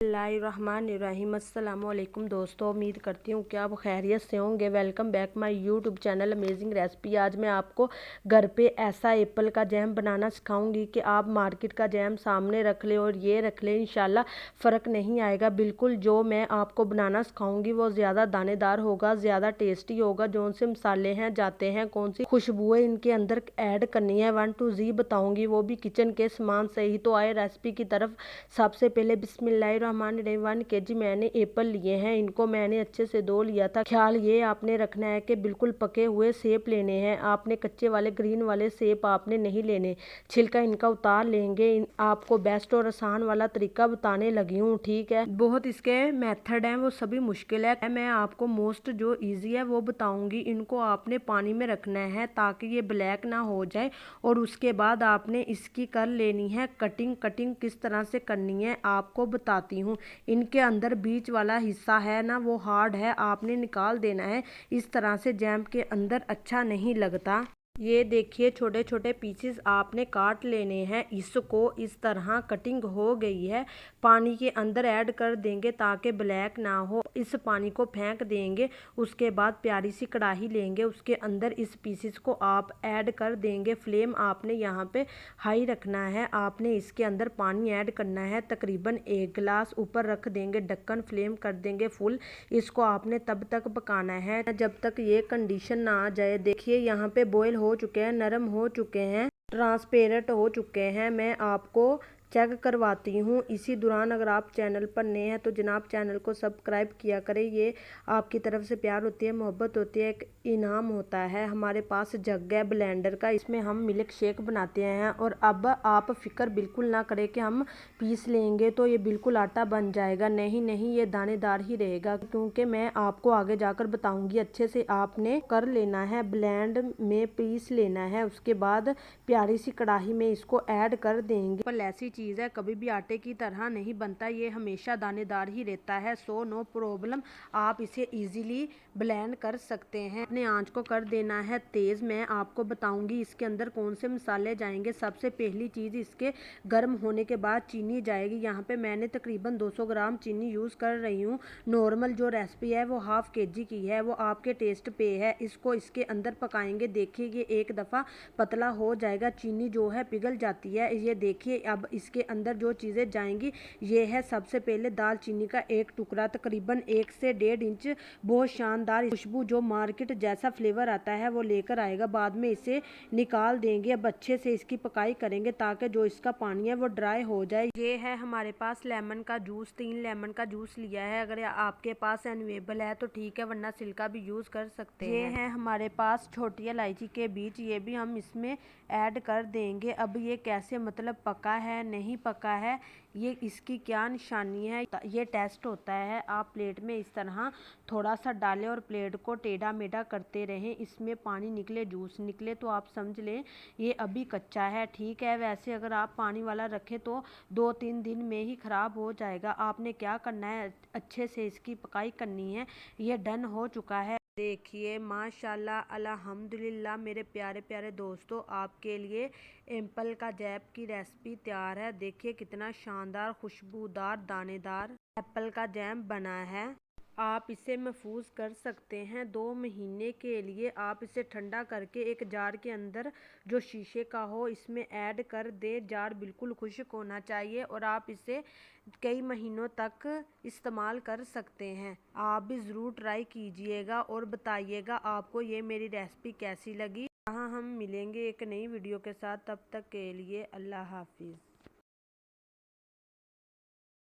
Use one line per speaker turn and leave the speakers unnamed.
बिस्मिल्लाहिर्रहमानिर्रहीम। अस्सलाम वालेकुम दोस्तों, उम्मीद करती हूँ कि आप खैरियत से होंगे। Welcome back my YouTube channel amazing recipe. आज मैं आपको घर पे ऐसा एप्पल का जैम बनाना सिखाऊंगी कि आप मार्केट का जैम सामने रख ले और ये रख ले, इंशाल्लाह फ़र्क नहीं आएगा। बिल्कुल जो मैं आपको बनाना सिखाऊंगी वो ज़्यादा दानेदार होगा, ज़्यादा टेस्टी होगा। जौन से मसाले हैं जाते हैं, कौन सी खुशबुएं इनके अंदर ऐड करनी है, 1 to Z बताऊँगी, वो भी किचन के सामान से ही। तो आए रेसिपी की तरफ। सबसे पहले बिस्मिल्लाहिर्रहमानिर्रहीम 1 kg मैंने एप्पल लिए हैं। इनको मैंने अच्छे से धो लिया था। ख्याल ये आपने रखना है कि बिल्कुल पके हुए सेब लेने हैं, आपने कच्चे वाले ग्रीन वाले सेब आपने नहीं लेने। छिलका इनका उतार लेंगे। आपको बेस्ट और आसान वाला तरीका बताने लगी हूँ, ठीक है। बहुत इसके मेथड हैं वो सभी मुश्किल है, मैं आपको मोस्ट जो ईजी है वो बताऊंगी। इनको आपने पानी में रखना है ताकि ये ब्लैक ना हो जाए, और उसके बाद आपने इसकी कर लेनी है कटिंग। कटिंग किस तरह से करनी है आपको बताती हूँ। इनके अंदर बीच वाला हिस्सा है ना, वो हार्ड है, आपने निकाल देना है। इस तरह से जैम के अंदर अच्छा नहीं लगता। ये देखिए छोटे छोटे पीसेस आपने काट लेने हैं। इसको इस तरह कटिंग हो गई है। पानी के अंदर ऐड कर देंगे ताकि ब्लैक ना हो। इस पानी को फेंक देंगे। उसके बाद प्यारी सी कढ़ाई लेंगे, उसके अंदर इस पीसेस को आप ऐड कर देंगे। फ्लेम आपने यहाँ पे हाई रखना है। आपने इसके अंदर पानी ऐड करना है, तकरीबन 1 गिलास। ऊपर रख देंगे ढक्कन, फ्लेम कर देंगे फुल। इसको आपने तब तक पकाना है जब तक ये कंडीशन ना आ जाए। देखिए यहाँ पे बॉयल हो चुके हैं, नरम हो चुके हैं, ट्रांसपेरेंट हो चुके हैं। मैं आपको चेक करवाती हूँ। इसी दौरान अगर आप चैनल पर नए हैं तो जनाब चैनल को सब्सक्राइब किया करें। ये आपकी तरफ से प्यार होती है, मोहब्बत होती है, एक इनाम होता है। हमारे पास जग है ब्लेंडर का, इसमें हम मिल्क शेक बनाते हैं। और अब आप फिक्र बिल्कुल ना करें कि हम पीस लेंगे तो ये बिल्कुल आटा बन जाएगा। नहीं नहीं, ये दानेदार ही रहेगा, क्योंकि मैं आपको आगे जाकर बताऊंगी। अच्छे से आपने कर लेना है, ब्लेंड में पीस लेना है। उसके बाद प्यारी सी कढ़ाई में इसको ऐड कर देंगे। पर ऐसी चीज़ है, कभी भी आटे की तरह नहीं बनता, ये हमेशा दानेदार ही रहता है। सो नो प्रॉब्लम, आप इसे इजीली ब्लेंड कर सकते हैं। अपने आंच को कर देना है तेज़। मैं आपको बताऊंगी इसके अंदर कौन से मसाले जाएंगे। सबसे पहली चीज़, इसके गर्म होने के बाद चीनी जाएगी। यहाँ पे मैंने तकरीबन 200 ग्राम चीनी यूज़ कर रही हूँ। नॉर्मल जो रेसिपी है वो ½ kg की है, वो आपके टेस्ट पे है। इसको इसके अंदर पकाएंगे। देखिए ये एक दफ़ा पतला हो जाएगा, चीनी जो है पिघल जाती है। ये देखिए अब इसके अंदर जो चीज़ें जाएंगी, ये है सबसे पहले दालचीनी का 1 टुकड़ा, तकरीबन 1 से 1.5 इंच। बहुत शानदार खुशबू जो मार्केट जैसा फ्लेवर आता है वो लेकर आएगा। बाद में इसे निकाल देंगे। अब अच्छे से इसकी पकाई करेंगे ताकि जो इसका पानी है वो ड्राई हो जाए। ये है हमारे पास लेमन का जूस, 3 लेमन का जूस लिया है। अगर आपके पास अवेलेबल है तो ठीक है, वरना सिल्का भी यूज़ कर सकते हैं। ये है हमारे पास छोटी इलायची के बीज, ये भी हम इसमें ऐड कर देंगे। अब ये कैसे मतलब पका है नहीं पका है, ये इसकी क्या निशानी है, ये टेस्ट होता है। आप प्लेट में इस तरह थोड़ा सा डालें और प्लेट को टेढ़ा मेढ़ा करते रहें। इसमें पानी निकले, जूस निकले तो आप समझ लें ये अभी कच्चा है, ठीक है। वैसे अगर आप पानी वाला रखें तो 2-3 दिन में ही ख़राब हो जाएगा। आपने क्या करना है, अच्छे से इसकी पकाई करनी है। ये डन हो चुका है। देखिए माशाल्लाह अल्हम्दुलिल्लाह मेरे प्यारे प्यारे दोस्तों, आपके लिए एप्पल का जैम की रेसिपी तैयार है। देखिए कितना शानदार खुशबूदार दानेदार एप्पल का जैम बना है। आप इसे महफूज कर सकते हैं 2 महीने के लिए। आप इसे ठंडा करके एक जार के अंदर जो शीशे का हो इसमें ऐड कर दे। जार बिल्कुल खुश्क होना चाहिए और आप इसे कई महीनों तक इस्तेमाल कर सकते हैं। आप भी ज़रूर ट्राई कीजिएगा और बताइएगा आपको ये मेरी रेसिपी कैसी लगी। यहाँ हम मिलेंगे एक नई वीडियो के साथ, तब तक के लिए अल्लाह हाफिज़।